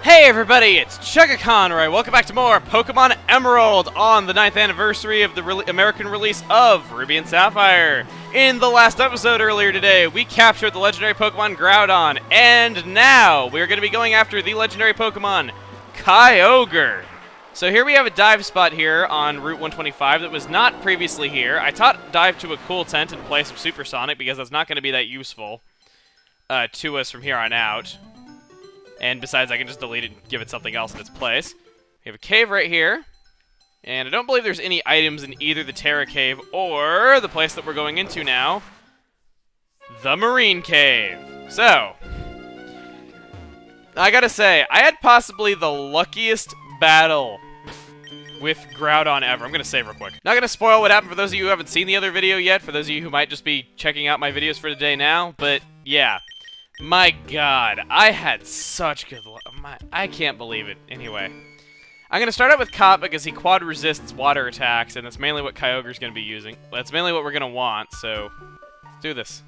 Hey everybody, it's Chugga-Conroy. Welcome back to more Pokemon Emerald on the 9th anniversary of the American release of Ruby and Sapphire. In the last episode earlier today, we captured the legendary Pokemon Groudon, and now we're going to be going after the legendary Pokemon Kyogre. So here we have a dive spot here on Route 125 that was not previously here. I taught dive to a cool tent and play some Supersonic because that's not going to be that useful to us from here on out. And besides, I can just delete it and give it something else in its place. We have a cave right here. And I don't believe there's any items in either the Terra Cave or the place that we're going into now, the Marine Cave. So, I gotta say, I had possibly the luckiest battle with Groudon ever. I'm gonna save real quick. Not gonna spoil what happened for those of you who haven't seen the other video yet, for those of you who might just be checking out my videos for today now, but yeah. My god, I had such good luck. I can't believe it. Anyway, I'm going to start out with Cop because he quad resists water attacks, and that's mainly what Kyogre's going to be using. That's mainly what we're going to want, so let's do this.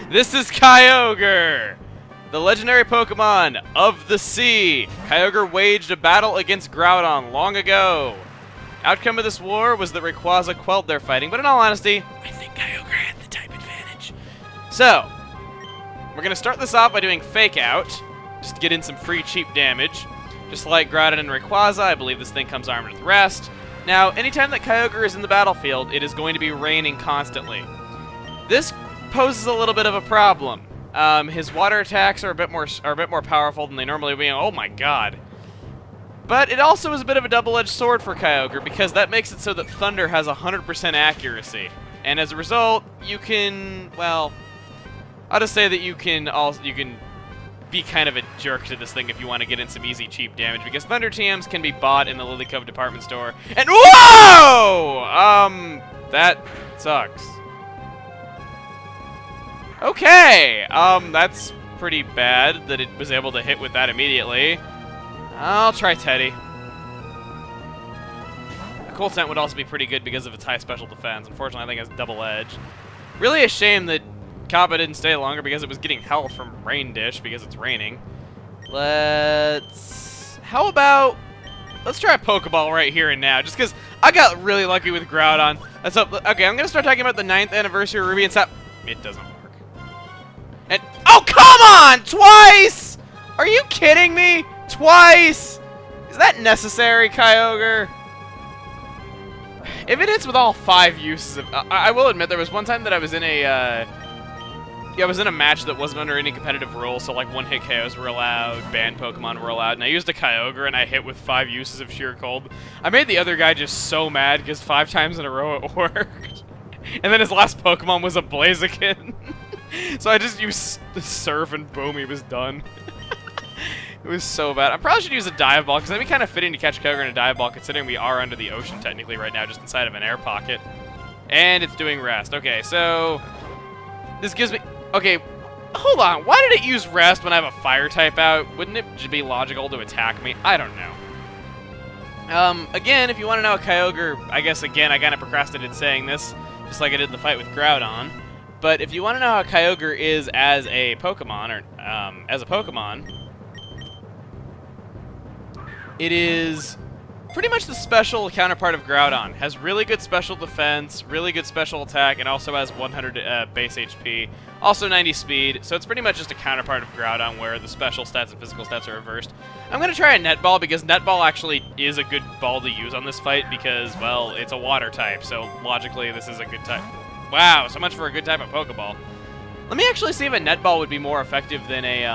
This is Kyogre, the legendary Pokemon of the sea. Kyogre waged a battle against Groudon long ago. Outcome of this war was that Rayquaza quelled their fighting, but in all honesty, I think Kyogre had the type advantage. So, we're going to start this off by doing Fake Out, just to get in some free cheap damage. Just like Groudon and Rayquaza, I believe this thing comes armed with Rest. Now, anytime that Kyogre is in the battlefield, it is going to be raining constantly. This poses a little bit of a problem. His water attacks are a bit more powerful than they normally would be. Oh my god. But it also is a bit of a double-edged sword for Kyogre because that makes it so that Thunder has 100% accuracy. And as a result, you can, well, I'll just say that you can be kind of a jerk to this thing if you want to get in some easy, cheap damage, because Thunder TMs can be bought in the Lily Cove department store. And whoa! That sucks. Okay, that's pretty bad that it was able to hit with that immediately. I'll try Teddy. A Cool Tent would also be pretty good because of its high special defense. Unfortunately, I think it has double edge. Really a shame that Kappa didn't stay longer because it was getting health from Rain Dish because it's raining. Let's try a Pokeball right here and now, just because I got really lucky with Groudon. Okay, I'm going to start talking about the 9th anniversary of Ruby and Sapphire. It doesn't work. And oh, come on! Twice! Are you kidding me? Twice! Is that necessary, Kyogre? If it hits with all 5 uses of... I will admit, there was one time that I was in a match that wasn't under any competitive rules, so like one-hit KOs were allowed, banned Pokemon were allowed, and I used a Kyogre and I hit with 5 uses of Sheer Cold. I made the other guy just so mad because 5 times in a row it worked. And then his last Pokemon was a Blaziken. So I just used the Surf and boom, he was done. It was so bad. I probably should use a Dive Ball, because that'd be kind of fitting to catch Kyogre in a Dive Ball, considering we are under the ocean technically right now, just inside of an air pocket. And it's doing Rest. Okay, so this gives me... Okay, hold on. Why did it use Rest when I have a Fire type out? Wouldn't it be logical to attack me? I don't know. Again, if you want to know how Kyogre... I guess, again, I kind of procrastinated saying this, just like I did in the fight with Groudon. But if you want to know how Kyogre is as a Pokemon, it is pretty much the special counterpart of Groudon. Has really good special defense, really good special attack, and also has 100 base HP. Also 90 speed, so it's pretty much just a counterpart of Groudon where the special stats and physical stats are reversed. I'm going to try a Net Ball because Net Ball actually is a good ball to use on this fight because, well, it's a water type, so logically this is a good type. Wow, so much for a good type of Pokeball. Let me actually see if a Net Ball would be more effective than a,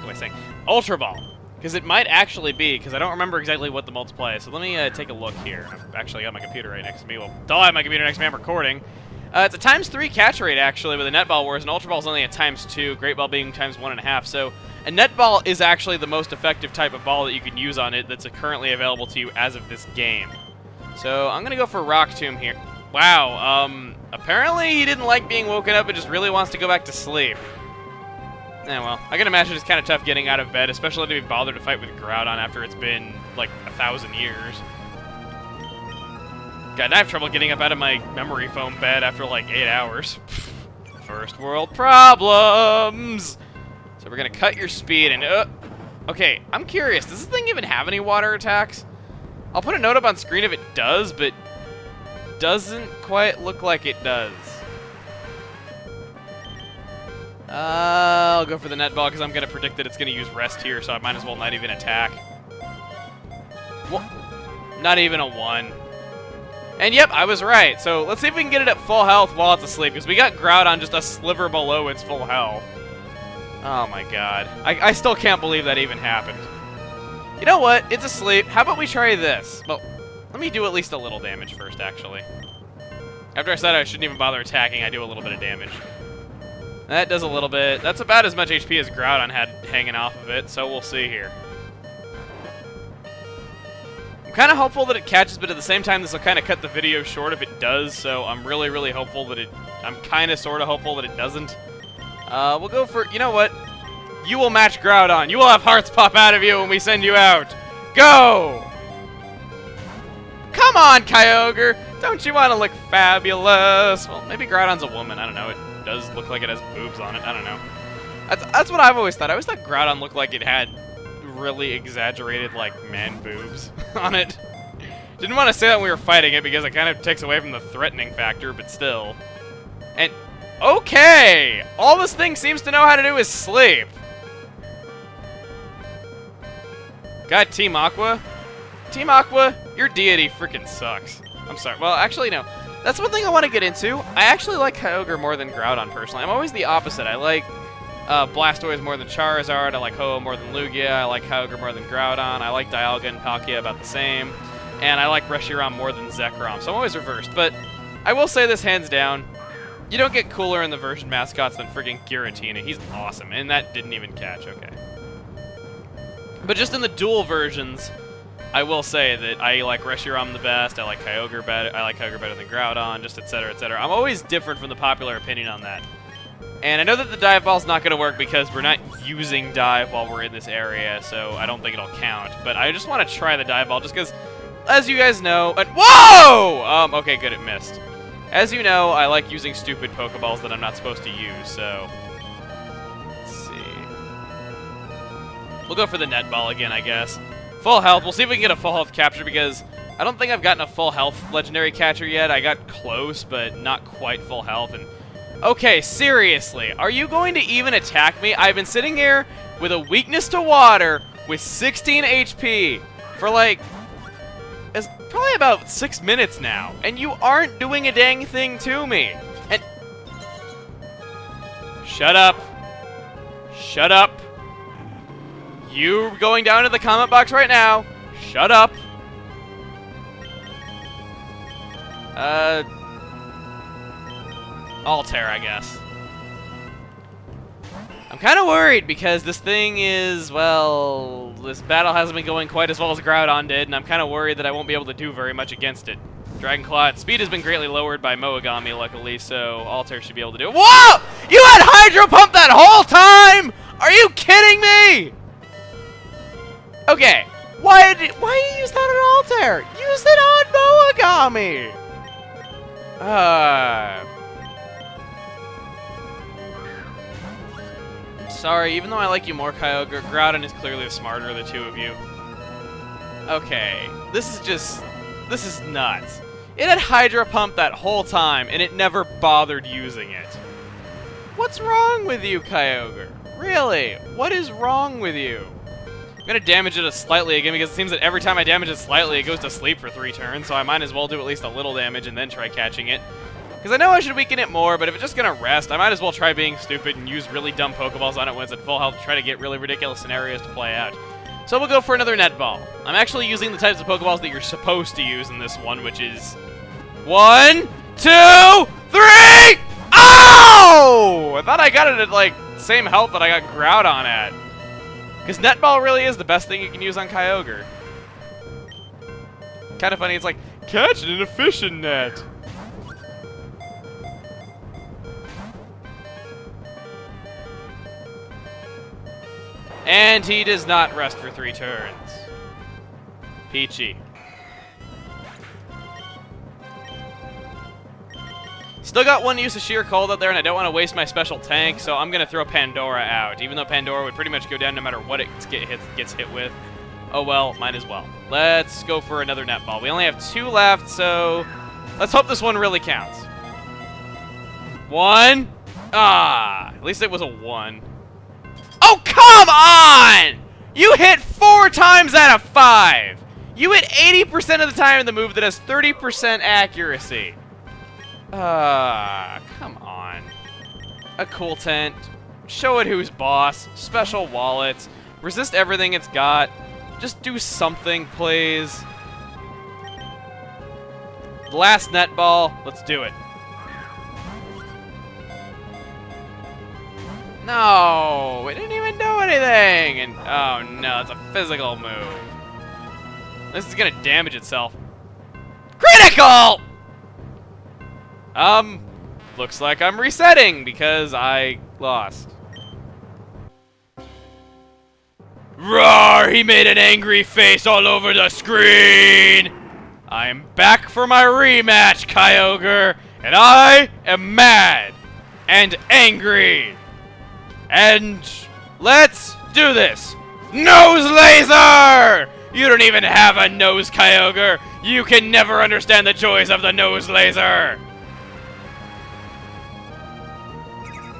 am I saying? Ultra Ball. Because it might actually be, because I don't remember exactly what the multiplier is. So let me take a look here. I've actually got my computer right next to me. Well, don't have my computer next to me, I'm recording. It's a ×3 catch rate, actually, with a net ball, whereas an Ultra Ball is only a ×2, Great Ball being ×1.5. So a net ball is actually the most effective type of ball that you can use on it that's currently available to you as of this game. So I'm going to go for Rock Tomb here. Wow, apparently he didn't like being woken up and just really wants to go back to sleep. Yeah, well, I can imagine it's kind of tough getting out of bed, especially to be bothered to fight with Groudon after it's been, like, 1,000 years. God, I have trouble getting up out of my memory foam bed after, like, 8 hours. First world problems! So we're gonna cut your speed and, okay, I'm curious, does this thing even have any water attacks? I'll put a note up on screen if it does, but doesn't quite look like it does. I'll go for the net ball because I'm going to predict that it's going to use rest here, so I might as well not even attack. Well, not even a 1. And yep, I was right. So let's see if we can get it at full health while it's asleep, because we got Groudon just a sliver below its full health. Oh my god. I still can't believe that even happened. You know what? It's asleep. How about we try this? Well, let me do at least a little damage first, actually. After I said I shouldn't even bother attacking, I do a little bit of damage. That does a little bit. That's about as much HP as Groudon had hanging off of it, so we'll see here. I'm kind of hopeful that it catches, but at the same time, this will kind of cut the video short if it does, so I'm really, really hopeful that it... I'm kind of, sort of hopeful that it doesn't. We'll go for... You know what? You will match Groudon. You will have hearts pop out of you when we send you out. Go! Come on, Kyogre! Don't you want to look fabulous? Well, maybe Groudon's a woman. I don't know. It does look like it has boobs on it. I don't know. That's what I've always thought. I always thought Groudon looked like it had really exaggerated, like, man boobs on it. Didn't want to say that when we were fighting it because it kind of takes away from the threatening factor, but still. And, okay! All this thing seems to know how to do is sleep. God, Team Aqua? Team Aqua, your deity freaking sucks. I'm sorry. Well, actually, no. That's one thing I want to get into. I actually like Kyogre more than Groudon, personally. I'm always the opposite. I like Blastoise more than Charizard. I like Ho-Oh more than Lugia. I like Kyogre more than Groudon. I like Dialga and Palkia about the same. And I like Reshiram more than Zekrom. So I'm always reversed. But I will say this hands down. You don't get cooler in the version mascots than friggin' Giratina. He's awesome. And that didn't even catch. Okay. But just in the dual versions, I will say that I like Reshiram the best, I like Kyogre better, than Groudon, just etc, etc. I'm always different from the popular opinion on that. And I know that the Dive Ball's not going to work because we're not using Dive while we're in this area, so I don't think it'll count. But I just want to try the Dive Ball just because, as you guys know... Whoa! Okay, good, it missed. As you know, I like using stupid Pokeballs that I'm not supposed to use, so... Let's see... We'll go for the Net Ball again, I guess. Full health. We'll see if we can get a full health capture because I don't think I've gotten a full health legendary catcher yet. I got close, but not quite full health. And okay, seriously, are you going to even attack me? I've been sitting here with a weakness to water with 16 HP for like, it's probably about 6 minutes now, and you aren't doing a dang thing to me. And shut up. Shut up. You going down to the comment box right now. Shut up. Altair, I guess. I'm kind of worried because this thing is, well, this battle hasn't been going quite as well as Groudon did, and I'm kind of worried that I won't be able to do very much against it. Dragon Claw, its speed has been greatly lowered by Moagami, luckily, so Altair should be able to do it. Whoa! You had Hydro Pump that whole time? Are you kidding me? Okay, why you use that on Altair? Use it on Moagami! I'm sorry, even though I like you more, Kyogre, Groudon is clearly the smarter of the two of you. Okay, this is nuts. It had Hydro Pump that whole time, and it never bothered using it. What's wrong with you, Kyogre? Really, what is wrong with you? I'm going to damage it slightly again because it seems that every time I damage it slightly, it goes to sleep for 3 turns, so I might as well do at least a little damage and then try catching it. Because I know I should weaken it more, but if it's just going to rest, I might as well try being stupid and use really dumb Pokeballs on it when it's at full health to try to get really ridiculous scenarios to play out. So we'll go for another Net Ball. I'm actually using the types of Pokeballs that you're supposed to use in this one, which is 1, 2, 3! Oh! I thought I got it at, like, same health that I got Groudon at. Because Net Ball really is the best thing you can use on Kyogre. Kind of funny, it's like, catch it in a fishing net. And he does not rest for 3 turns. Peachy. Still got one use of Sheer Cold out there, and I don't want to waste my special tank, so I'm going to throw Pandora out, even though Pandora would pretty much go down no matter what it gets hit with. Oh well, might as well. Let's go for another Net Ball. We only have 2 left, so let's hope this one really counts. 1. Ah, at least it was a 1. Oh, come on! You hit 4 times out of 5! You hit 80% of the time in the move that has 30% accuracy. Come on. A cool tent. Show it who's boss. Special wallets. Resist everything it's got. Just do something, please. Last Net Ball. Let's do it. No, it didn't even do anything. And oh no, it's a physical move. This is gonna damage itself. Critical! Looks like I'm resetting because I lost. Roar! He made an angry face all over the screen! I'm back for my rematch, Kyogre, and I am mad and angry. And let's do this! Nose Laser! You don't even have a nose, Kyogre! You can never understand the joys of the Nose Laser!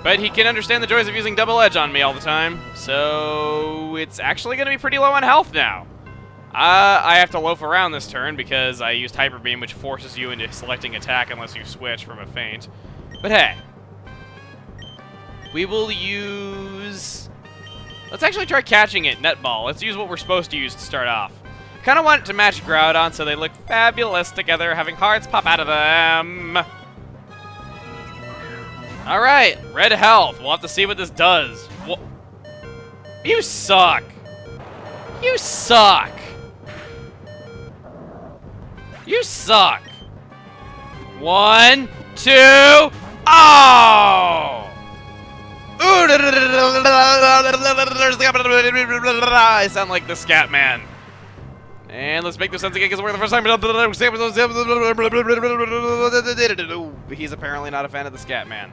But he can understand the joys of using Double Edge on me all the time, so it's actually going to be pretty low on health now. I have to loaf around this turn because I used Hyper Beam, which forces you into selecting attack unless you switch from a feint. But hey. We will use... Let's actually try catching it, Net Ball. Let's use what we're supposed to use to start off. Kind of want it to match Groudon so they look fabulous together, having hearts pop out of them. Alright, red health. We'll have to see what this does. You suck. You suck. You suck. 1, 2... Oh! I sound like the Scat Man. And let's make this sense again because we're the first time. He's apparently not a fan of the Scat Man.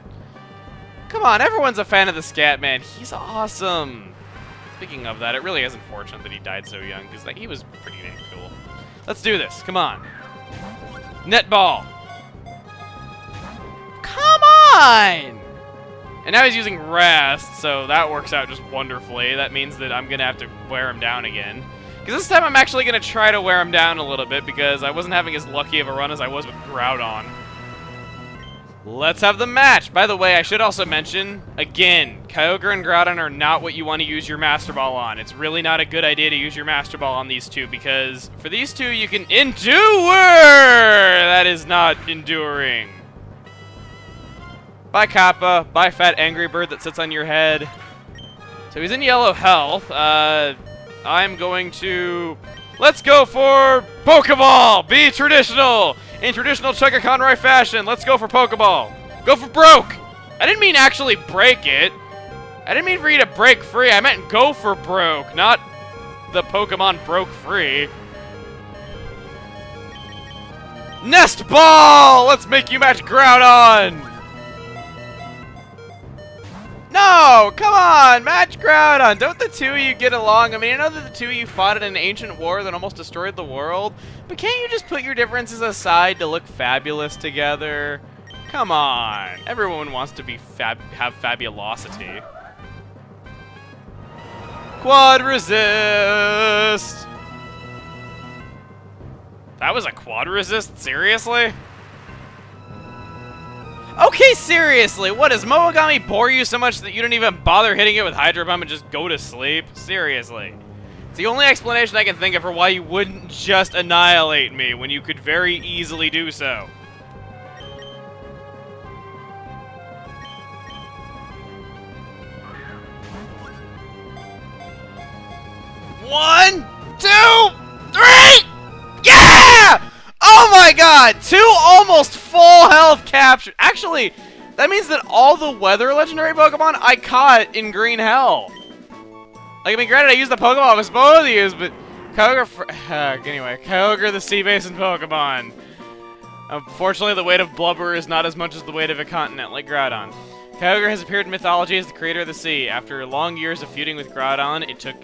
Come on, everyone's a fan of the Scat Man. He's awesome. Speaking of that, it really is unfortunate that he died so young because he was pretty damn cool. Let's do this. Come on. Net Ball. Come on! And now he's using Rest, so that works out just wonderfully. That means that I'm going to have to wear him down again. Because this time I'm actually going to try to wear him down a little bit because I wasn't having as lucky of a run as I was with Groudon. Let's have the match! By the way, I should also mention, again, Kyogre and Groudon are not what you want to use your Master Ball on. It's really not a good idea to use your Master Ball on these two because for these two you can endure! That is not enduring. Bye, Kappa. Bye, fat angry bird that sits on your head. So he's in yellow health. I'm going to... Let's go for Pokeball! Be traditional! In traditional Chugga Conroy fashion, let's go for Pokeball. Go for broke! I didn't mean actually break it. I didn't mean for you to break free. I meant go for broke, not the Pokemon broke free. Nest Ball! Let's make you match Groudon! No! Come on! Match Groudon! Don't the two of you get along? I mean, I know that the two of you fought in an ancient war that almost destroyed the world, but can't you just put your differences aside to look fabulous together? Come on! Everyone wants to be have fabulosity. Quad Resist! That was a Quad Resist? Seriously? Okay, seriously, what, does Moogami bore you so much that you don't even bother hitting it with Hydro Bomb and just go to sleep? Seriously. It's the only explanation I can think of for why you wouldn't just annihilate me when you could very easily do so. One, two, three! Yeah! Oh my god! 2 almost full health captured. Actually, that means that all the weather legendary Pokemon I caught in Green Hell. Like, I mean, granted, I used the Pokemon I was supposed to use, but Kyogre, anyway, Kyogre, the Sea Basin Pokemon. Unfortunately, the weight of blubber is not as much as the weight of a continent, like Groudon. Kyogre has appeared in mythology as the creator of the sea. After long years of feuding with Groudon, it took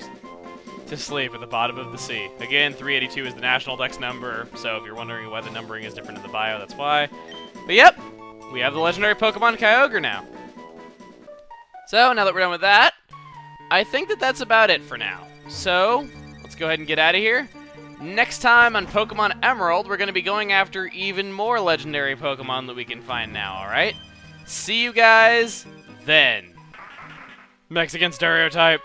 to sleep at the bottom of the sea. Again, 382 is the national dex number, so if you're wondering why the numbering is different in the bio, that's why. But yep, we have the legendary Pokemon Kyogre now. So, now that we're done with that, I think that that's about it for now. So, let's go ahead and get out of here. Next time on Pokemon Emerald, we're going to be going after even more legendary Pokemon that we can find now, alright? See you guys then. Mexican stereotype.